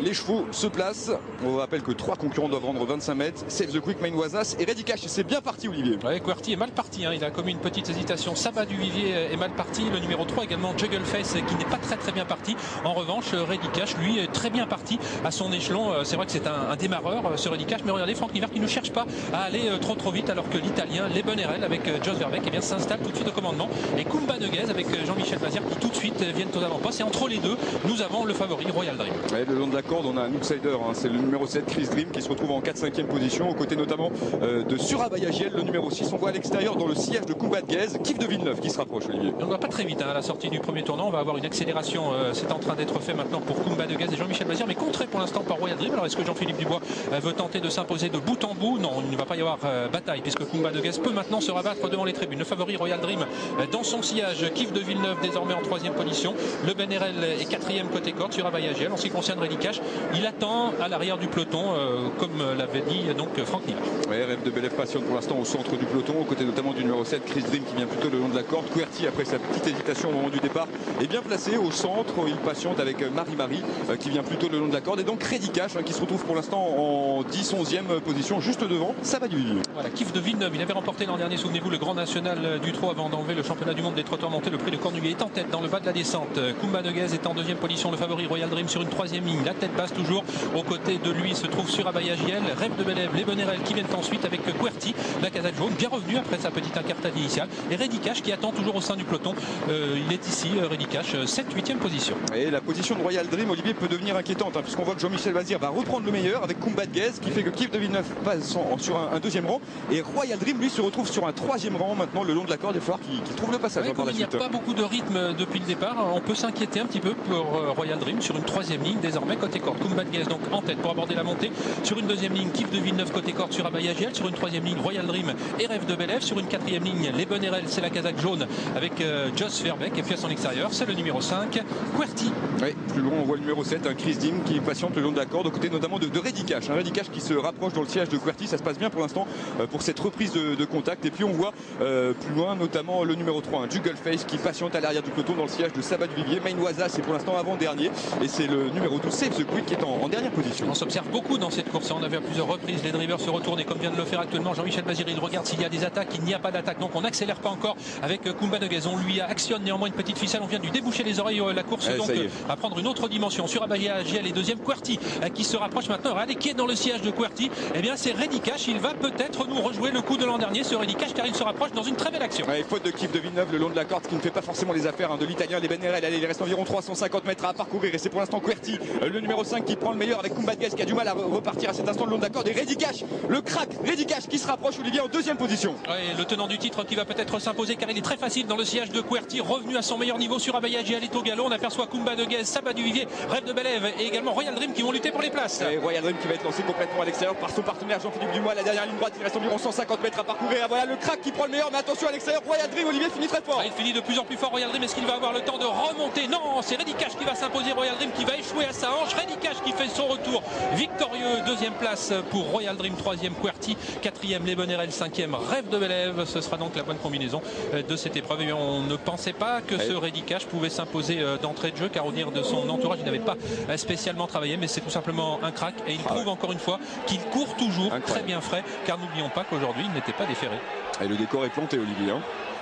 Les chevaux se placent. On rappelle que 3 concurrents doivent rendre 25 mètres. Save the Quick, Main-Wazas et Ready Cash. C'est bien parti, Olivier. Ouais, QWERTY est mal parti. Il a commis une petite hésitation. Saba du Vivier est mal parti. Le numéro 3 également, Juggleface, qui n'est pas très bien parti. En revanche, Ready Cash, lui, est très bien parti à son échelon. C'est vrai que c'est un démarreur, ce Ready Cash. Mais regardez, Franck Nivert qui ne cherche pas à aller trop vite, alors que l'Italien, Les Bonnerel, avec Jos Verbeek, s'installe tout de suite au commandement. Et Kumba Neguez avec Jean-Michel Bazir qui tout de suite viennent aux avant-postes. Et entre les deux, nous avons le favori Royal Dream. Ouais, le long de la corde, on a un outsider, c'est le numéro 7, Chris Dream, qui se retrouve en 4-5e position, aux côtés notamment de Surabaya Giel, le numéro 6. On voit à l'extérieur dans le sillage de Kumba Neguez, Kif de Villeneuve qui se rapproche, Olivier. On ne va pas très vite à la sortie du premier tournant. On va avoir une accélération. C'est en train d'être fait maintenant pour Kumba Neguez et Jean-Michel Bazir, mais contré pour l'instant par Royal Dream. Alors est-ce que Jean-Philippe Dubois veut tenter de s'imposer de bout en bout? Non, il ne va pas y avoir bataille, puisque Kumba Neguez peut maintenant se rabattre devant les tribunes. Le favori Royal Dream dans son sillage, Kif de Villeneuve désormais en 3e position. Le Bennerel est 4e côté corde, Surabaya Giel. En ce qui concerne Ready Cash, il attend à l'arrière du peloton, comme l'avait dit donc Franck Nivert. Ouais, Rêve de Belev patiente pour l'instant au centre du peloton, aux côtés notamment du numéro 7, Chris Dream, qui vient plutôt le long de la corde. QWERTY, après sa petite hésitation au moment du départ, est bien placé au centre. Il patiente avec Marie-Marie, qui vient plutôt le long de la corde. Et donc Ready Cash, qui se retrouve pour l'instant en 10-11e position, juste devant. Ça va du Vivier. Voilà, Kif de Villeneuve, il avait remporté l'an dernier, souvenez-vous, le Grand National du Trot avant d'enlever le championnat du monde des trotteurs montés. Le prix de Cornulier est en tête dans le bas de la descente. Kumba Neguez est en 2e position, le favori Royal Dream sur une 3e ligne. La tête basse toujours. Aux côtés de lui se trouve Surabaya Giel, Rêve de Belev, Les Bonnerel qui viennent ensuite avec QWERTY, la Kazakh jaune, bien revenu après sa petite incartade initiale. Et Ready Cash qui attend toujours au sein du peloton. Il est ici, Ready Cash, 7-8e position. Et la position de Royal Dream, Olivier, peut devenir inquiétante, puisqu'on voit que Jean-Michel Bazir va reprendre le meilleur avec Kumba Neguez, qui fait que Kif de Villeneuve passe sur un 2e rang. Et Royal Dream, lui, se retrouve sur un 3e rang maintenant le long de la corde. Il va falloir qu'il trouve le passage par la suite. Il n'y a pas beaucoup de rythme depuis le départ. On peut s'inquiéter un petit peu pour Royal Dream sur une 3e ligne désormais côté corde. Kumba Neguez donc en tête pour aborder la montée. Sur une 2e ligne, Kif de Villeneuve côté corde, Surabaya Giel. Sur une 3e ligne, Royal Dream et Rêve de Belev. Sur une 4e ligne, Les Bonnerel, c'est la Kazakh jaune avec Jos Verbeek. Et puis à son extérieur, c'est le numéro 5, QWERTY. Oui, plus loin, on voit le numéro 7, Chris Dream, qui patiente le long de la corde, aux côtés notamment de Ready Cash. Ready Cash qui se rapproche dans le sillage de QWERTY. Ça se passe bien pour l'instant pour cette reprise de contact. Et puis on voit plus loin notamment le numéro 3, Juggleface, qui patiente à l'arrière du peloton dans le sillage de Saba du Vivier. Main-Wazas, c'est pour l'instant avant-dernier. Et c'est le numéro 12, Save the Quick, qui est en dernière position. On s'observe beaucoup dans cette course. On a vu à plusieurs reprises les drivers se retourner, comme vient de le faire actuellement Jean-Michel Bazir. Il regarde s'il y a des attaques. Il n'y a pas d'attaque, donc on n'accélère pas encore avec Kumba Neguez. On lui actionne néanmoins une petite ficelle. On vient de lui déboucher les oreilles. La course donc à prendre une autre dimension. Surabaya Giel est 2e, QWERTY qui se rapproche maintenant. Regardez qui est dans le sillage de QWERTY. Eh bien c'est Ready Cash. Il va peut-être nous rejouer le coup de l'an dernier, ce Ready Cash, car il se rapproche dans une très belle action. Ouais, faute de Kif de Villeneuve le long de la corde, qui ne fait pas forcément les affaires de l'Italien. Les Bennerel, il reste environ 350 mètres à parcourir. Et c'est pour l'instant QWERTY, le numéro 5, qui prend le meilleur avec Kumba Neguez, qui a du mal à repartir à cet instant le long de la corde. Et Ready Cash, le crack Ready Cash, qui se rapproche, Olivier, en 2e position. Ouais, le tenant du titre qui va peut-être s'imposer, car il est très facile dans le sillage de QWERTY, revenu à son meilleur niveau. Surabaya Giel est au galop. On aperçoit Kumba Neguez, Saba du Vivier, Rêve de Belev et également Royal Dream qui vont lutter pour les places. Et Royal Dream qui va être lancé complètement à l'extérieur par son partenaire Jean-Philippe Dubois. La dernière ligne droite, il reste environ 150 mètres à parcourir. Voilà le crack qui prend le meilleur, mais attention à l'extérieur. Royal Dream, Olivier, finit très fort. Il finit de plus en plus fort, Royal Dream. Est-ce qu'il va avoir le temps de remonter? Non, c'est Ready Cash qui va s'imposer. Royal Dream qui va échouer à sa hanche. Ready Cash qui fait son retour victorieux. 2e place pour Royal Dream, 3e QWERTY, 4e Les Bonnerel, 5e Rêve de Belev. Ce sera donc la bonne combinaison de cette épreuve. Et on ne pensait pas que ce Ready Cash pouvait s'imposer d'entrée de jeu, car au dire de son entourage, il n'avait pas spécialement travaillé, mais c'est tout simplement un crack. Et il prouve encore une fois qu'il court toujours très bien frais, car n'oublions pas qu'aujourd'hui il n'était pas déféré. Et le décor est planté, Olivier,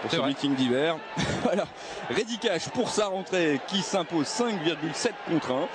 pour ce meeting d'hiver. Voilà, Ready Cash pour sa rentrée, qui s'impose 5,7 contre 1.